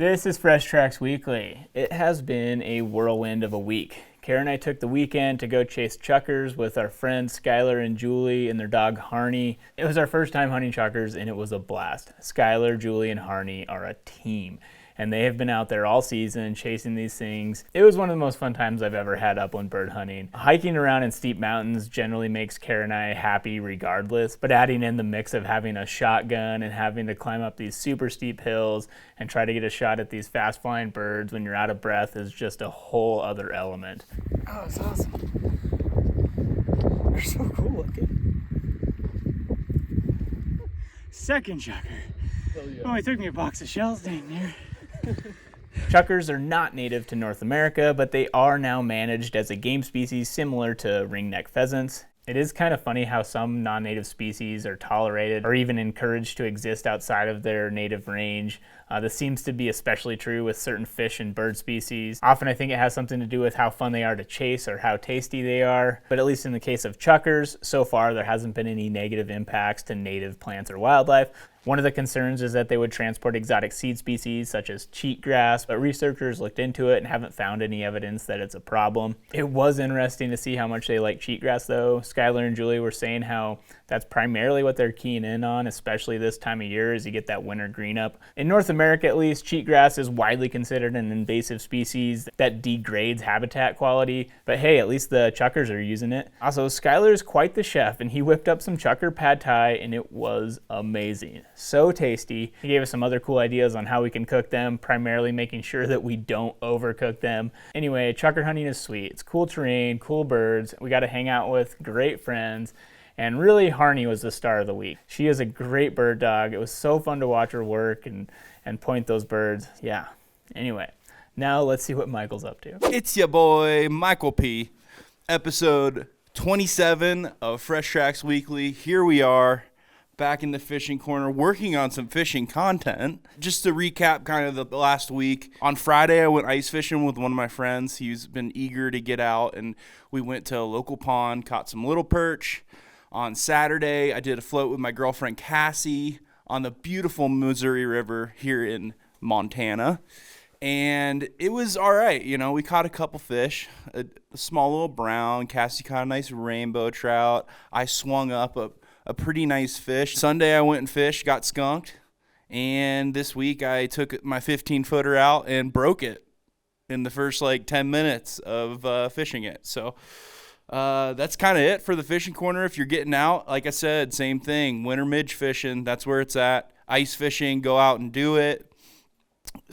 This is Fresh Tracks Weekly. It has been a whirlwind of a week. Kara and I took the weekend to go chase chukars with our friends Skylar and Julie and their dog Harney. It was our first time hunting chukars and it was a blast. Skylar, Julie, and Harney are a team, and they have been out there all season chasing these things. It was one of the most fun times I've ever had upland bird hunting. Hiking around in steep mountains generally makes Kara and I happy regardless, but adding in the mix of having a shotgun and having to climb up these super steep hills and try to get a shot at these fast flying birds when you're out of breath is just a whole other element. Oh, it's awesome. They're so cool looking. Second chukar. Oh, yeah. Only took me a box of shells dang near. Chukars are not native to North America, but they are now managed as a game species similar to ringneck pheasants. It is kind of funny how some non-native species are tolerated or even encouraged to exist outside of their native range. This seems to be especially true with certain fish and bird species. Often I think it has something to do with how fun they are to chase or how tasty they are. But at least in the case of chukars, so far there hasn't been any negative impacts to native plants or wildlife. One of the concerns is that they would transport exotic seed species such as cheatgrass, but researchers looked into it and haven't found any evidence that it's a problem. It was interesting to see how much they like cheatgrass though. Skylar and Julie were saying how that's primarily what they're keying in on, especially this time of year as you get that winter green up. In North America at least, cheatgrass is widely considered an invasive species that degrades habitat quality, but hey, at least the chukars are using it. Also, Skylar is quite the chef and he whipped up some chukar pad thai and it was amazing. So tasty. He gave us some other cool ideas on how we can cook them, primarily making sure that we don't overcook them. Anyway, chukar hunting is sweet. It's cool terrain, cool birds. We got to hang out with great friends. And really, Harney was the star of the week. She is a great bird dog. It was so fun to watch her work and point those birds. Yeah. Anyway, now let's see what Michael's up to. It's your boy, Michael P. Episode 27 of Fresh Tracks Weekly. Here we are, back in the fishing corner, working on some fishing content. Just to recap kind of the last week, on Friday I went ice fishing with one of my friends. He's been eager to get out, and we went to a local pond, caught some little perch. On Saturday, I did a float with my girlfriend Cassie on the beautiful Missouri River here in Montana. And it was all right. You know, we caught a couple fish, a small little brown. Cassie caught a nice rainbow trout. I swung up a pretty nice fish. Sunday, I went and fished, got skunked. And this week, I took my 15-footer out and broke it in the first, 10 minutes of fishing it. So that's kind of it for the fishing corner. If you're getting out, like I said, same thing. Winter midge fishing, that's where it's at. Ice fishing, go out and do it.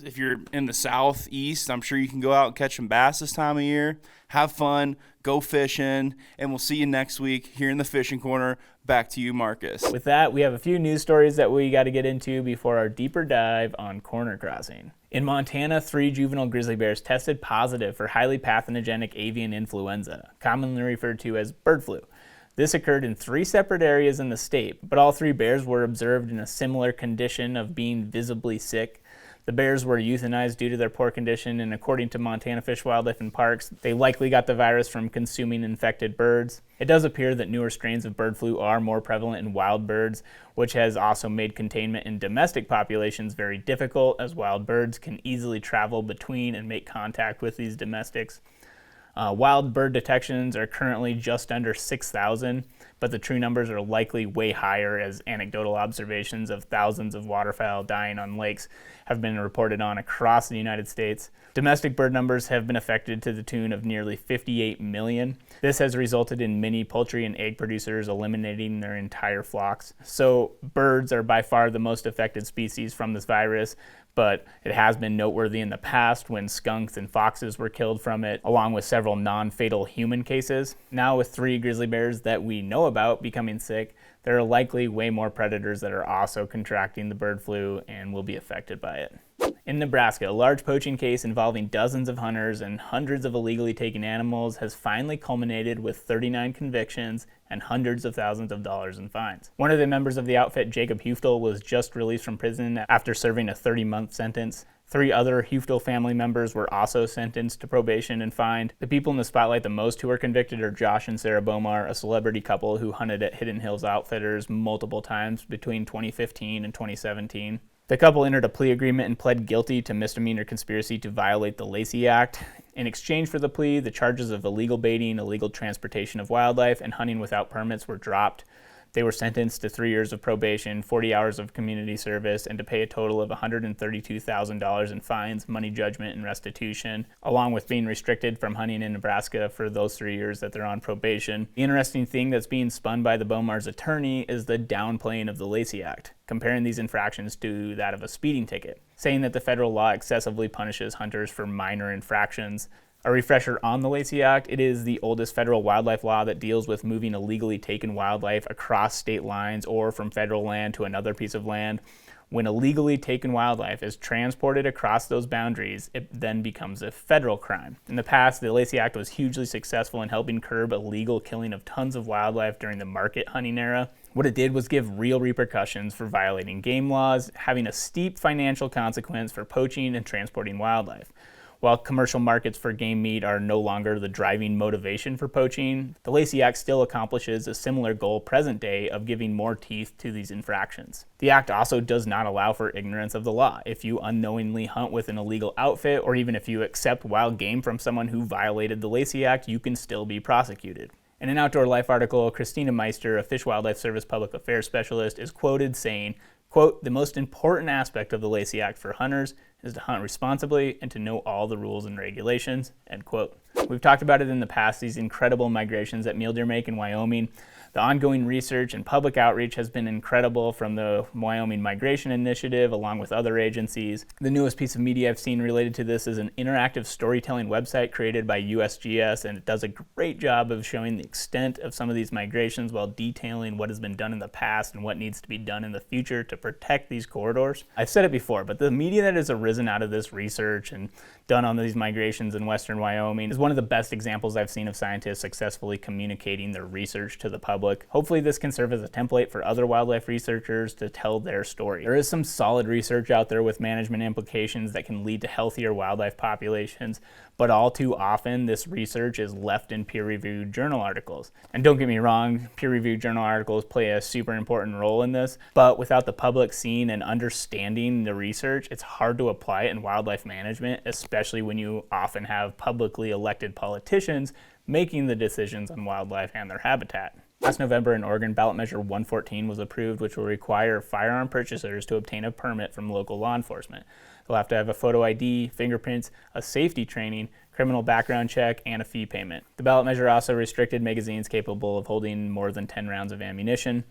If you're in the southeast, I'm sure you can go out and catch some bass this time of year. Have fun, go fishing, and we'll see you next week here in the fishing corner. Back to you, Marcus. With that, we have a few news stories that we got to get into before our deeper dive on corner crossing. In Montana, 3 juvenile grizzly bears tested positive for highly pathogenic avian influenza, commonly referred to as bird flu. This occurred in 3 separate areas in the state, but all 3 bears were observed in a similar condition of being visibly sick. The bears were euthanized due to their poor condition, and according to Montana Fish, Wildlife, and Parks, they likely got the virus from consuming infected birds. It does appear that newer strains of bird flu are more prevalent in wild birds, which has also made containment in domestic populations very difficult, as wild birds can easily travel between and make contact with these domestics. Wild bird detections are currently just under 6,000, but the true numbers are likely way higher as anecdotal observations of thousands of waterfowl dying on lakes have been reported on across the United States. Domestic bird numbers have been affected to the tune of nearly 58 million. This has resulted in many poultry and egg producers eliminating their entire flocks. So birds are by far the most affected species from this virus, but it has been noteworthy in the past when skunks and foxes were killed from it, along with several non-fatal human cases. Now with 3 grizzly bears that we know about becoming sick, there are likely way more predators that are also contracting the bird flu and will be affected by it. In Nebraska, a large poaching case involving dozens of hunters and hundreds of illegally taken animals has finally culminated with 39 convictions and hundreds of thousands of dollars in fines. One of the members of the outfit, Jacob Huftel, was just released from prison after serving a 30-month sentence. 3 other Huftel family members were also sentenced to probation and fined. The people in the spotlight the most who were convicted are Josh and Sarah Bomar, a celebrity couple who hunted at Hidden Hills Outfitters multiple times between 2015 and 2017. The couple entered a plea agreement and pled guilty to misdemeanor conspiracy to violate the Lacey Act. In exchange for the plea, the charges of illegal baiting, illegal transportation of wildlife, and hunting without permits were dropped. They were sentenced to 3 years of probation, 40 hours of community service, and to pay a total of $132,000 in fines, money judgment, and restitution, along with being restricted from hunting in Nebraska for those 3 years that they're on probation. The interesting thing that's being spun by the Beaumar's attorney is the downplaying of the Lacey Act, comparing these infractions to that of a speeding ticket, saying that the federal law excessively punishes hunters for minor infractions. A refresher on the Lacey Act: it is the oldest federal wildlife law that deals with moving illegally taken wildlife across state lines or from federal land to another piece of land. When illegally taken wildlife is transported across those boundaries, it then becomes a federal crime. In the past, the Lacey Act was hugely successful in helping curb illegal killing of tons of wildlife during the market hunting era. What it did was give real repercussions for violating game laws, having a steep financial consequence for poaching and transporting wildlife. While commercial markets for game meat are no longer the driving motivation for poaching, the Lacey Act still accomplishes a similar goal present day of giving more teeth to these infractions. The act also does not allow for ignorance of the law. If you unknowingly hunt with an illegal outfit, or even if you accept wild game from someone who violated the Lacey Act, you can still be prosecuted. In an Outdoor Life article, Christina Meister, a Fish Wildlife Service public affairs specialist, is quoted saying, quote, "The most important aspect of the Lacey Act for hunters is to hunt responsibly and to know all the rules and regulations," end quote. We've talked about it in the past, these incredible migrations that mule deer make in Wyoming. The ongoing research and public outreach has been incredible from the Wyoming Migration Initiative along with other agencies. The newest piece of media I've seen related to this is an interactive storytelling website created by USGS, and it does a great job of showing the extent of some of these migrations while detailing what has been done in the past and what needs to be done in the future to protect these corridors. I've said it before, but the media that has arisen out of this research and done on these migrations in western Wyoming is one of the best examples I've seen of scientists successfully communicating their research to the public. Hopefully this can serve as a template for other wildlife researchers to tell their story. There is some solid research out there with management implications that can lead to healthier wildlife populations, but all too often this research is left in peer-reviewed journal articles. And don't get me wrong, peer-reviewed journal articles play a super important role in this, but without the public seeing and understanding the research, it's hard to apply it in wildlife management, especially when you often have publicly elected politicians making the decisions on wildlife and their habitat. Last November in Oregon, Ballot Measure 114 was approved, which will require firearm purchasers to obtain a permit from local law enforcement. They'll have to have a photo ID, fingerprints, a safety training, criminal background check, and a fee payment. The ballot measure also restricted magazines capable of holding more than 10 rounds of ammunition.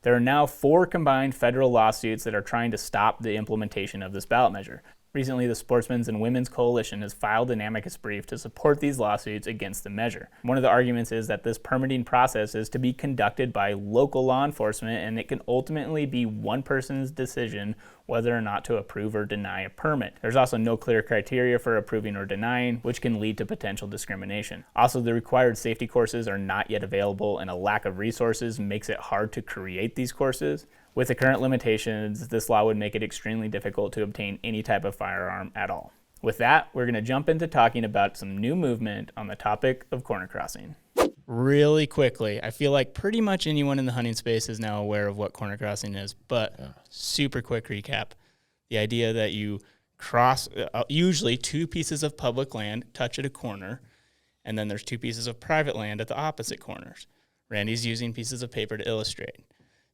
There are now 4 combined federal lawsuits that are trying to stop the implementation of this ballot measure. Recently, the Sportsmen's and Women's Coalition has filed an amicus brief to support these lawsuits against the measure. One of the arguments is that this permitting process is to be conducted by local law enforcement, and it can ultimately be one person's decision whether or not to approve or deny a permit. There's also no clear criteria for approving or denying, which can lead to potential discrimination. Also, the required safety courses are not yet available, and a lack of resources makes it hard to create these courses. With the current limitations, this law would make it extremely difficult to obtain any type of firearm at all. With that, we're going to jump into talking about some new movement on the topic of corner crossing. Really quickly, I feel like pretty much anyone in the hunting space is now aware of what corner crossing is, but super quick recap. The idea that you cross usually 2 pieces of public land touch at a corner, and then there's 2 pieces of private land at the opposite corners. Randy's using pieces of paper to illustrate.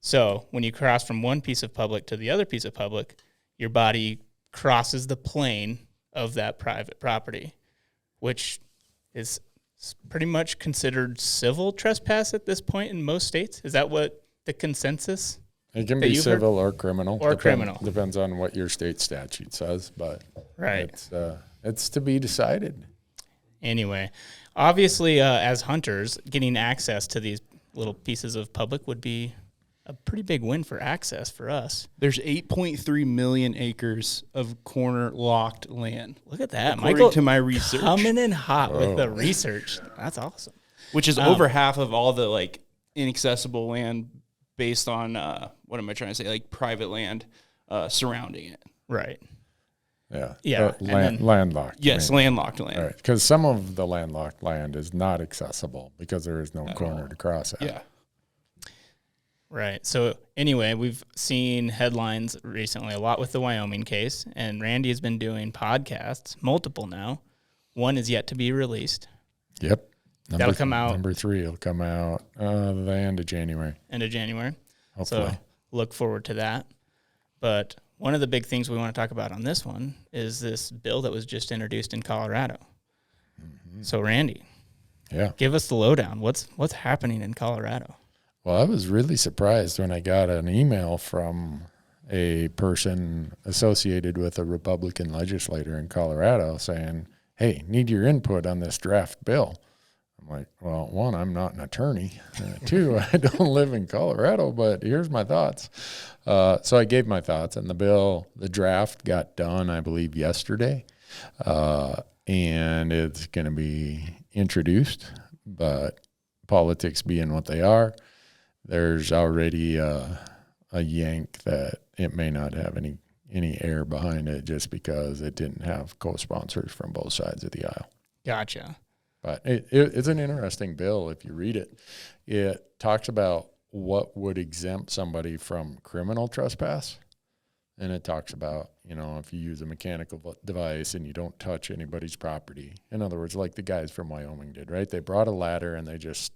So when you cross from one piece of public to the other piece of public, your body crosses the plane of that private property, which is pretty much considered civil trespass at this point in most states. Is that what the consensus? It can be civil or criminal. Criminal. Depends on what your state statute says, but right. It's to be decided. Anyway, obviously, as hunters, getting access to these little pieces of public would be a pretty big win for access for us. There's 8.3 million acres of corner locked land. Look at that. According to my research. Coming in hot with the research. That's awesome. Which is over half of all the inaccessible land based on, what am I trying to say, private land surrounding it. Right. Yeah. Landlocked. Yes, landlocked land. Right. Because some of the landlocked land is not accessible because there is no corner to cross at. Yeah. Right. So anyway, we've seen headlines recently a lot with the Wyoming case, and Randy has been doing podcasts, multiple now. One is yet to be released. Yep. That'll come out. Number 3 will come out the end of January. End of January. Hopefully. So look forward to that. But one of the big things we want to talk about on this one is this bill that was just introduced in Colorado. Mm-hmm. So Randy, give us the lowdown. What's happening in Colorado? Well, I was really surprised when I got an email from a person associated with a Republican legislator in Colorado saying, hey, need your input on this draft bill. I'm like, well, 1, I'm not an attorney. 2, I don't live in Colorado, but here's my thoughts. So I gave my thoughts, and the draft got done, I believe, yesterday. And it's going to be introduced, but politics being what they are, there's already a yank that it may not have any air behind it just because it didn't have co-sponsors from both sides of the aisle. Gotcha. But it's an interesting bill. If you read it, it talks about what would exempt somebody from criminal trespass. And it talks about, if you use a mechanical device and you don't touch anybody's property. In other words, like the guys from Wyoming did, right? They brought a ladder and they just...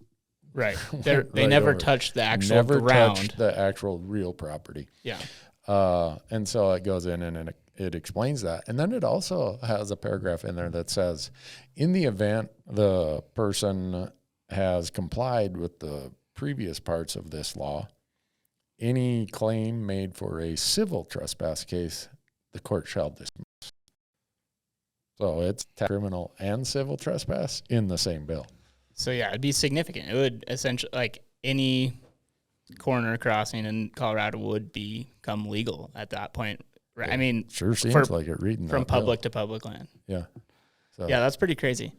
Right. They never touched the actual never ground. Touched the actual real property. Yeah. And so it goes in and it explains that. And then it also has a paragraph in there that says, in the event the person has complied with the previous parts of this law, any claim made for a civil trespass case, the court shall dismiss. So it's criminal and civil trespass in the same bill. So yeah, it'd be significant. It would essentially, like, any corner crossing in Colorado would become legal at that point. Right? I mean, sure seems like it reading from that public bill. to public land. Yeah. So. Yeah, that's pretty crazy.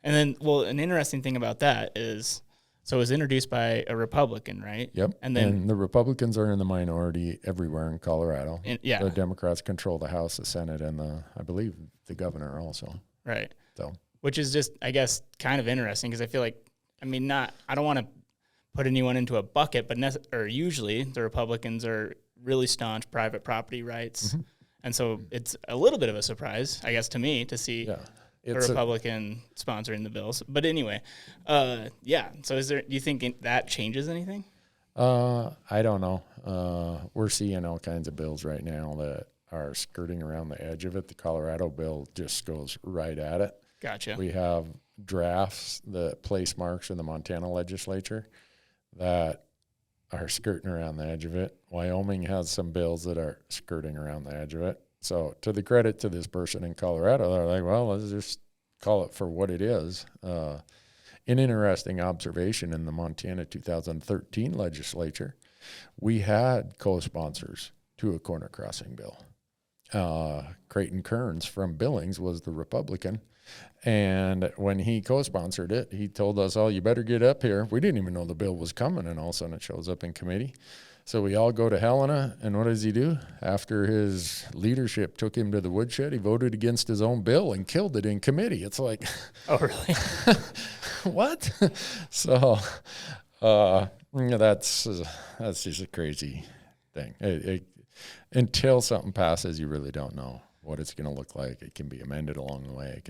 And then, an interesting thing about that is, so it was introduced by a Republican, right? Yep. And then the Republicans are in the minority everywhere in Colorado. Yeah. The Democrats control the House, the Senate, and I believe the governor also. Right. So. Which is just, I guess, kind of interesting because I feel like, I don't want to put anyone into a bucket, but usually the Republicans are really staunch private property rights. Mm-hmm. And so it's a little bit of a surprise, I guess, to me to see a Republican sponsoring the bills. But anyway, so do you think that changes anything? I don't know. We're seeing all kinds of bills right now that are skirting around the edge of it. The Colorado bill just goes right at it. Gotcha. We have drafts that place marks in the Montana legislature that are skirting around the edge of it. Wyoming has some bills that are skirting around the edge of it. So to the credit to this person in Colorado, they're like, well, let's just call it for what it is. An interesting observation in the Montana 2013 legislature, we had co-sponsors to a corner crossing bill. Creighton Kearns from Billings was the Republican. And when he co-sponsored it, he told us, oh, you better get up here. We didn't even know the bill was coming, and all of a sudden it shows up in committee. So we all go to Helena, and what does he do? After his leadership took him to the woodshed, he voted against his own bill and killed it in committee. It's like... Oh, really? What? So that's just a crazy thing. Until something passes, you really don't know what it's going to look like. It can be amended along the way.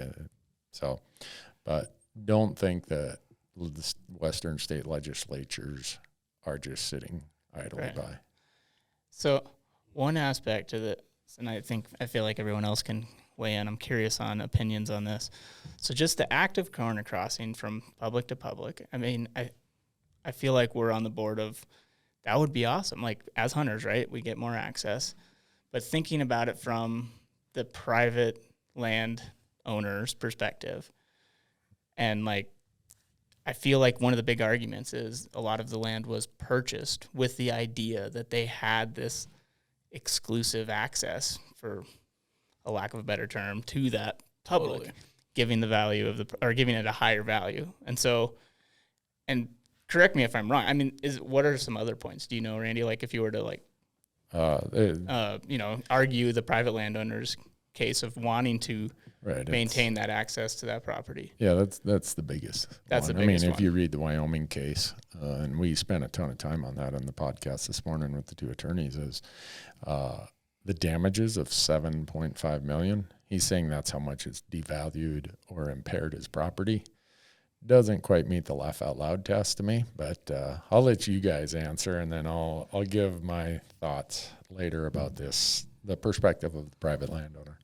But don't think that the Western state legislatures are just sitting idly by. So one aspect to this, and I feel like everyone else can weigh in. I'm curious on opinions on this. So just the act of corner crossing from public to public, I feel like we're on the board of that would be awesome. Like, as hunters, right, we get more access. But thinking about it from the private land owner's perspective, and I feel like one of the big arguments is a lot of the land was purchased with the idea that they had this exclusive access, for a lack of a better term, to that public, totally. Giving the value of giving it a higher value. And so, and correct me if I'm wrong. What are some other points? Do you know, Randy, if you were to argue the private landowners case of wanting to Right. maintain that access to that property. Yeah, that's the biggest. That's one. the biggest if one. you read the Wyoming case, and we spent a ton of time on that on the podcast this morning with the two attorneys, is the damages of $7.5 million. He's saying that's how much it's devalued or impaired his property. Doesn't quite meet the laugh out loud test to me, but I'll let you guys answer, and then I'll give my thoughts later about this, the perspective of the private landowner.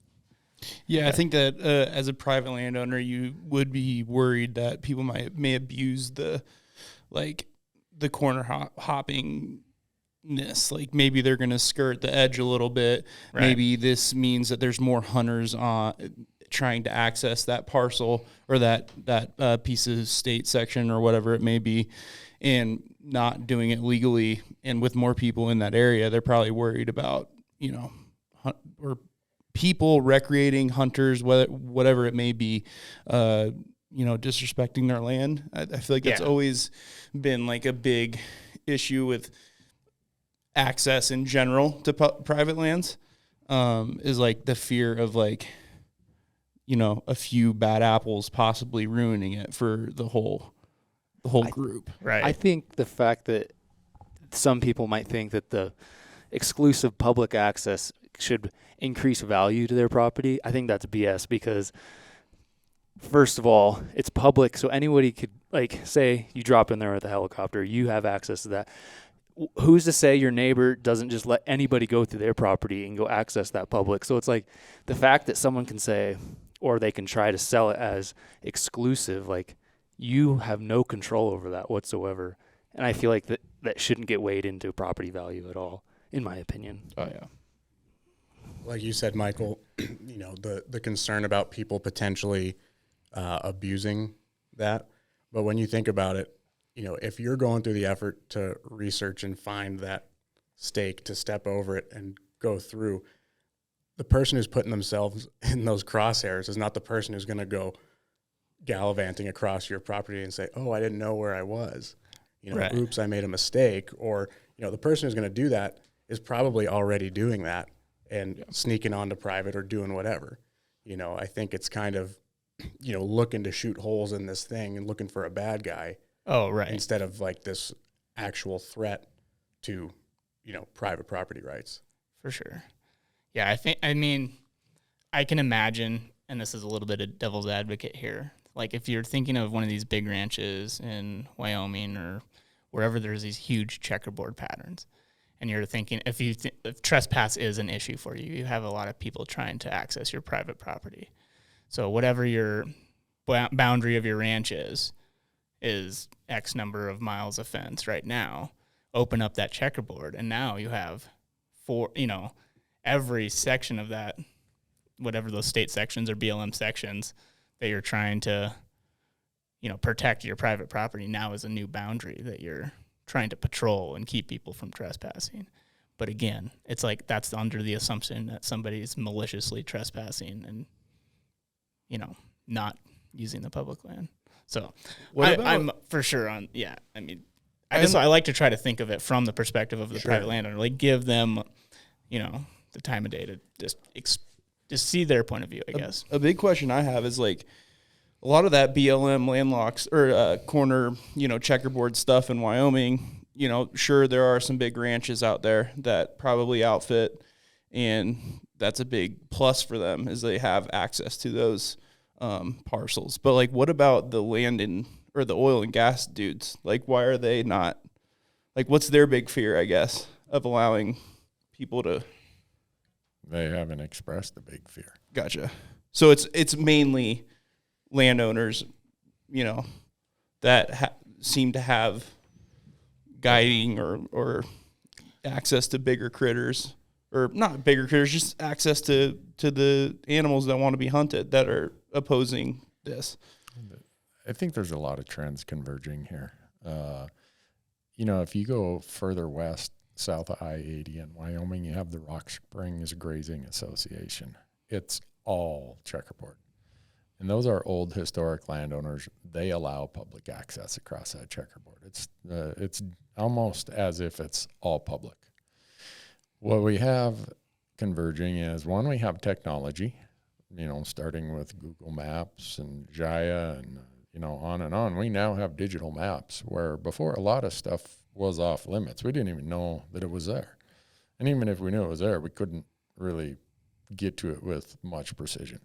Yeah, I think that as a private landowner, you would be worried that people may abuse the corner hoppingness. Like maybe they're going to skirt the edge a little bit. Right. Maybe this means that there's more hunters trying to access that parcel or that piece of state section or whatever it may be, and not doing it legally. And with more people in that area, they're probably worried about, or people recreating, hunters, whatever it may be, disrespecting their land. I feel like that's always been like a big issue with access in general to private lands, is like the fear of like, a few bad apples possibly ruining it for the whole group. Right. I think the fact that some people might think that the exclusive public access should increase value to their property, I think that's BS, because first of all, it's public, so anybody could, like, say you drop in there with a helicopter, you have access to that. Who's to say your neighbor doesn't just let anybody go through their property and go access that public? So it's like the fact that someone can say, or they can try to sell it as exclusive, like, you have no control over that whatsoever. And I feel like that shouldn't get weighed into property value at all, in my opinion. Oh yeah. Like you said, Michael, the concern about people potentially abusing that. But when you think about it, if you're going through the effort to research and find that stake, to step over it and go through, the person who's putting themselves in those crosshairs is not the person who's going to go gallivanting across your property and say, oh, I didn't know where I was. Right. Oops, I made a mistake. Or, the person who's going to do that is probably already doing that and sneaking onto private or doing whatever. I think it's kind of, looking to shoot holes in this thing and looking for a bad guy. Oh, right. Instead of like this actual threat to, private property rights. For sure. Yeah, I can imagine, and this is a little bit of devil's advocate here, like if you're thinking of one of these big ranches in Wyoming or wherever there's these huge checkerboard patterns, and you're thinking if trespass is an issue for you, you have a lot of people trying to access your private property. So whatever your boundary of your ranch is X number of miles of fence right now. Open up that checkerboard, and now you have every section of that, whatever those state sections or BLM sections that you're trying to, protect your private property now is a new boundary that you're trying to patrol and keep people from trespassing. But again, it's like that's under the assumption that somebody's maliciously trespassing and, not using the public land. So I'm for sure on, I like to try to think of it from the perspective of the private landowner, like give them, the time of day to just see their point of view, I guess. A big question I have is like a lot of that BLM landlocks or corner, checkerboard stuff in Wyoming, sure there are some big ranches out there that probably outfit, and that's a big plus for them is they have access to those parcels. But like, what about the land or the oil and gas dudes? Like, why are they not, like, what's their big fear, I guess, of allowing people to? They haven't expressed a big fear. Gotcha. So it's mainly landowners, that seem to have guiding or access to bigger critters, or not bigger critters, just access to the animals that want to be hunted that are opposing this. I think there's a lot of trends converging here. If you go further west, south of I-80 in Wyoming, you have the Rock Springs Grazing Association. It's all checkerboard. And those are old historic landowners. They allow public access across that checkerboard. It's almost as if it's all public. What we have converging is, one, we have technology, starting with Google Maps and Jaya and, on and on. We now have digital maps, where before a lot of stuff was off limits. We didn't even know that it was there. And even if we knew it was there, we couldn't really get to it with much precision.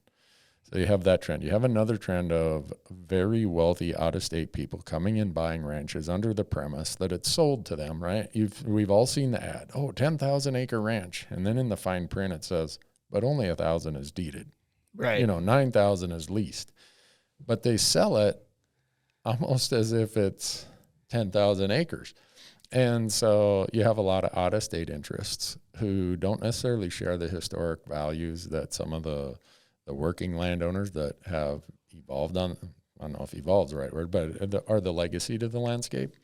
So you have that trend. You have another trend of very wealthy out-of-state people coming in, buying ranches under the premise that it's sold to them, right? We've all seen the ad, 10,000 acre ranch. And then in the fine print it says, but only 1,000 is deeded. Right. 9,000 is leased. But they sell it almost as if it's 10,000 acres. And so you have a lot of out-of-state interests who don't necessarily share the historic values that some of the working landowners that have evolved on, I don't know if evolved is the right word, but are the legacy to the landscape.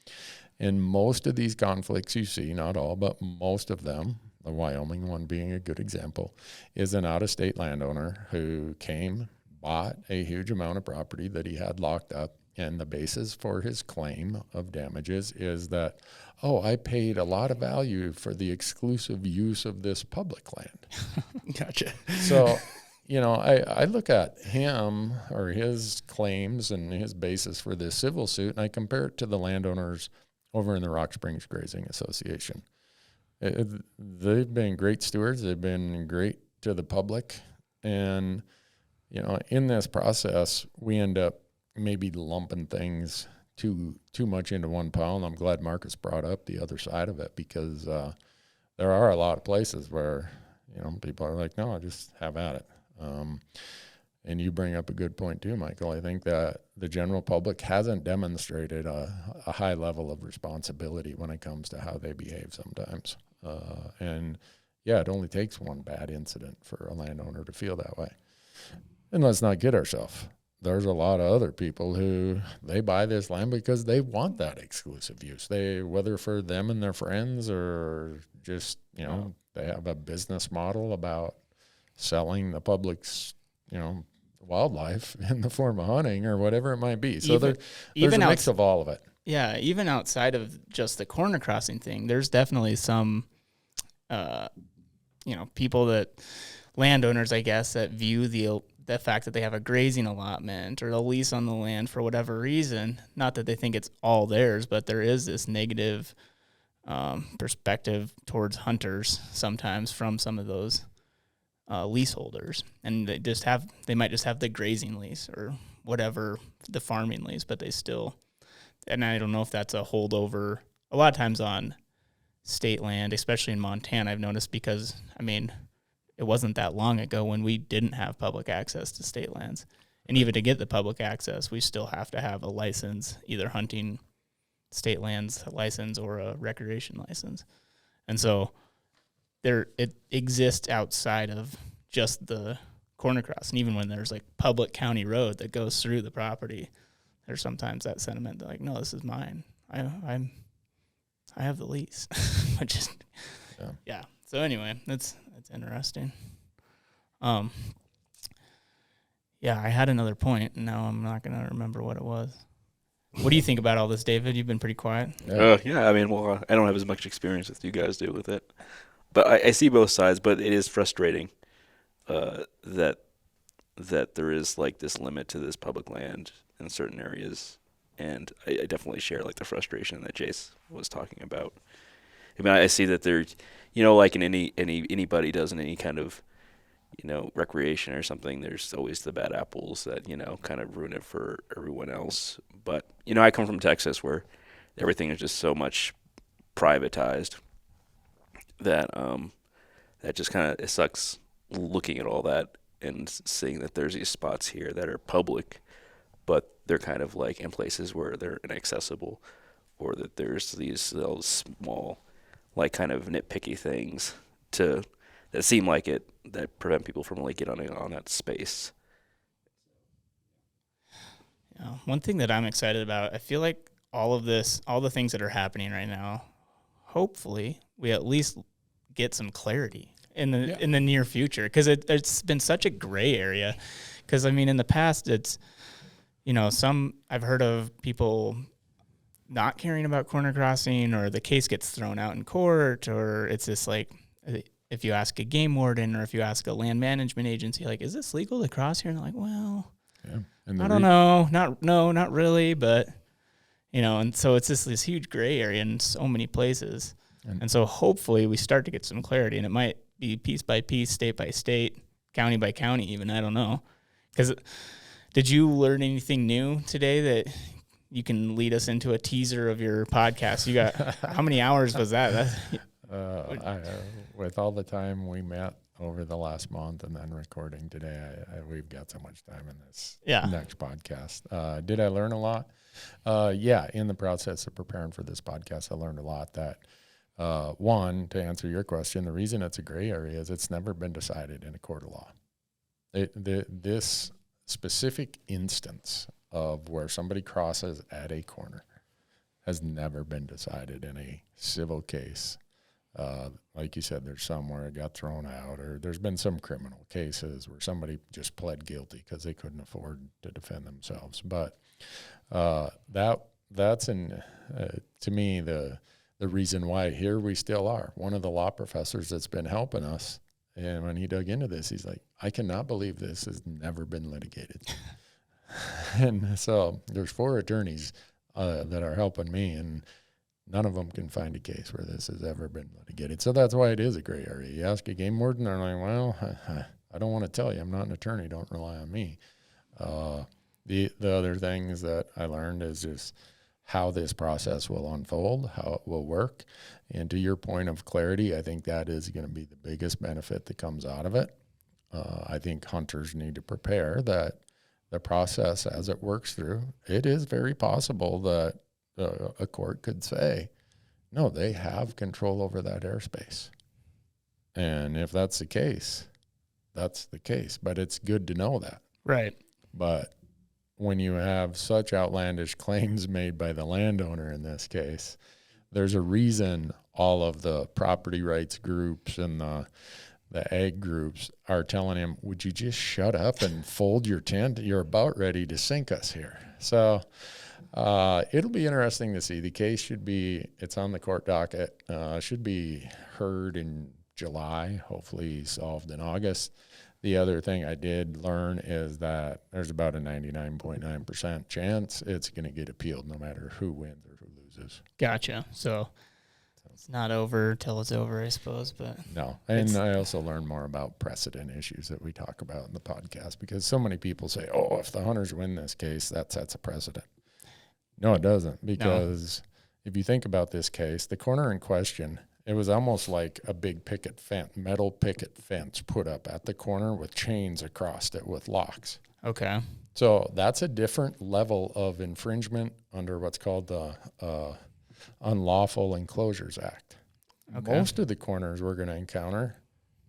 And most of these conflicts you see, not all, but most of them, the Wyoming one being a good example, is an out-of-state landowner who came, bought a huge amount of property that he had locked up, and the basis for his claim of damages is that, I paid a lot of value for the exclusive use of this public land. Gotcha. So, I look at him or his claims and his basis for this civil suit, and I compare it to the landowners over in the Rock Springs Grazing Association. They've been great stewards. They've been great to the public. And, in this process, we end up maybe lumping things too much into one pile. And I'm glad Marcus brought up the other side of it, because there are a lot of places where, people are like, no, just have at it. And you bring up a good point too, Michael. I think that the general public hasn't demonstrated a high level of responsibility when it comes to how they behave sometimes. And it only takes one bad incident for a landowner to feel that way. And let's not kid ourselves. There's a lot of other people who they buy this land because they want that exclusive use. Whether for them and their friends, or just, they have a business model about selling the public's, wildlife in the form of hunting or whatever it might be. So there's a mix of all of it. Yeah, even outside of just the corner crossing thing, there's definitely some, people landowners, I guess, that view the fact that they have a grazing allotment or a lease on the land for whatever reason, not that they think it's all theirs, but there is this negative perspective towards hunters sometimes from some of those leaseholders, and they might just have the grazing lease or whatever, the farming lease, but they still, and I don't know if that's a holdover a lot of times on state land, especially in Montana, I've noticed, because it wasn't that long ago when we didn't have public access to state lands. And even to get the public access, we still have to have a license, either hunting state lands license or a recreation license. And so it exists outside of just the corner cross. And even when there's like public county road that goes through the property, there's sometimes that sentiment that like, no, this is mine. I have the lease. Which is, yeah. So anyway, that's interesting. I had another point, and now I'm not going to remember what it was. What do you think about all this, David? You've been pretty quiet. I don't have as much experience as you guys do with it. But I see both sides, but it is frustrating that there is like this limit to this public land in certain areas. And I definitely share like the frustration that Jace was talking about. I see that there, like in anybody does in any kind of, recreation or something, there's always the bad apples that, kind of ruin it for everyone else. But, I come from Texas where everything is just so much privatized that that just kind of, it sucks looking at all that and seeing that there's these spots here that are public, but they're kind of like in places where they're inaccessible, or that there's these little small, like kind of nitpicky things that seem like it, that prevent people from like getting on that space. Yeah. One thing that I'm excited about, I feel like all the things that are happening right now, hopefully we at least get some clarity in the near future, because it's been such a gray area. Because in the past it's, I've heard of people not caring about corner crossing, or the case gets thrown out in court, or it's just like if you ask a game warden or if you ask a land management agency, like, is this legal to cross here? And they're like, well, And I don't know. Not really. But, and so it's just this huge gray area in so many places. And so hopefully we start to get some clarity, and it might be piece by piece, state by state, county by county even. I don't know. Because did you learn anything new today that you can lead us into a teaser of your podcast? You got, how many hours was that? With all the time we met over the last month and then recording today, we've got so much time in this next podcast. Did I learn a lot? In the process of preparing for this podcast, I learned a lot that, one, to answer your question, the reason it's a gray area is it's never been decided in a court of law. This specific instance of where somebody crosses at a corner has never been decided in a civil case. Like you said, there's some where it got thrown out, or there's been some criminal cases where somebody just pled guilty because they couldn't afford to defend themselves. But that's to me the reason why here we still are. One of the law professors that's been helping us, and when he dug into this, he's like, I cannot believe this has never been litigated. And so there's 4 attorneys that are helping me, and none of them can find a case where this has ever been litigated. So that's why it is a gray area. You ask a game warden, they're like, well, I don't want to tell you. I'm not an attorney. Don't rely on me. The other things that I learned is just how this process will unfold, how it will work. And to your point of clarity, I think that is going to be the biggest benefit that comes out of it. I think hunters need to prepare that the process as it works through, it is very possible that a court could say, no, they have control over that airspace. And if that's the case, that's the case. But it's good to know that. Right. But when you have such outlandish claims made by the landowner in this case, there's a reason all of the property rights groups and the ag groups are telling him, would you just shut up and fold your tent? You're about ready to sink us here. So it'll be interesting to see. The case it's on the court docket, should be heard in July, hopefully solved in August. The other thing I did learn is that there's about a 99.9% chance it's going to get appealed no matter who wins or who loses. Gotcha. So it's not over till it's over, I suppose. But no. And I also learned more about precedent issues that we talk about in the podcast, because so many people say, oh, if the hunters win this case, that sets a precedent. No, it doesn't, because if you think about this case, the corner in question, it was almost like a big metal picket fence put up at the corner with chains across it with locks. Okay. So that's a different level of infringement under what's called the Unlawful Enclosures Act. Okay. Most of the corners we're going to encounter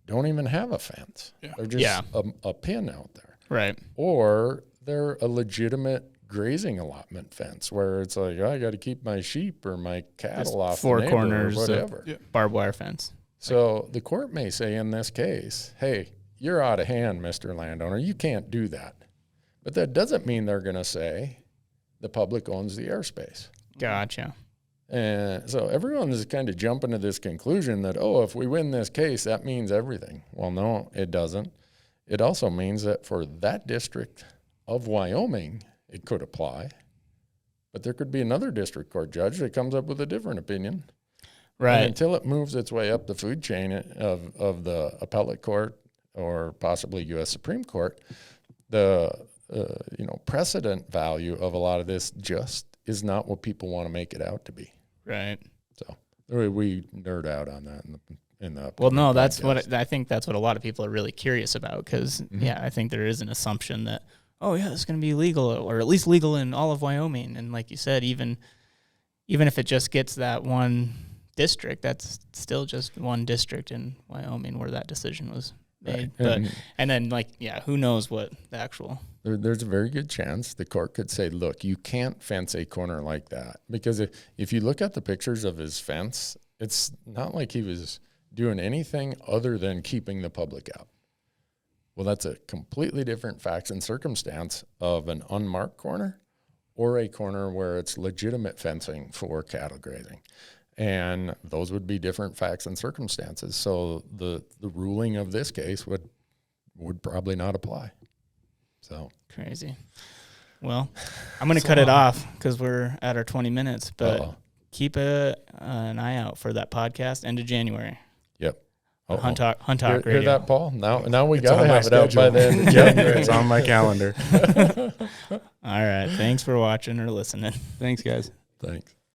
don't even have a fence. Yeah. They're just a pin out there. Right. Or they're a legitimate grazing allotment fence where it's like, I got to keep my sheep or my cattle off 4 the neighbor corners, or whatever. Barbed wire fence. So the court may say in this case, hey, you're out of hand, Mr. Landowner. You can't do that. But that doesn't mean they're going to say the public owns the airspace. Gotcha. And so everyone is kind of jumping to this conclusion that, if we win this case, that means everything. Well, no, it doesn't. It also means that for that district of Wyoming, it could apply, but there could be another district court judge that comes up with a different opinion. Right. And until it moves its way up the food chain of the appellate court or possibly U.S. Supreme Court, the precedent value of a lot of this just is not what people want to make it out to be. Right. So we nerd out on that in the well, no, that's podcast. I think that's what a lot of people are really curious about, because I think there is an assumption that, it's going to be legal, or at least legal in all of Wyoming. And like you said, even if it just gets that one district, that's still just one district in Wyoming where that decision was made. Right. But and then who knows what the actual. There's a very good chance the court could say, look, you can't fence a corner like that, because if you look at the pictures of his fence, it's not like he was doing anything other than keeping the public out. Well, that's a completely different facts and circumstance of an unmarked corner or a corner where it's legitimate fencing for cattle grazing. And those would be different facts and circumstances. So the ruling of this case would probably not apply. So crazy. Well, I'm going to cut it off because we're at our 20 minutes, but keep an eye out for that podcast end of January. Yep. Hunt Talk Radio. Hear that, Paul? Now we got to have it out by then. Yep, it's on my calendar. All right. Thanks for watching or listening. Thanks, guys. Thanks.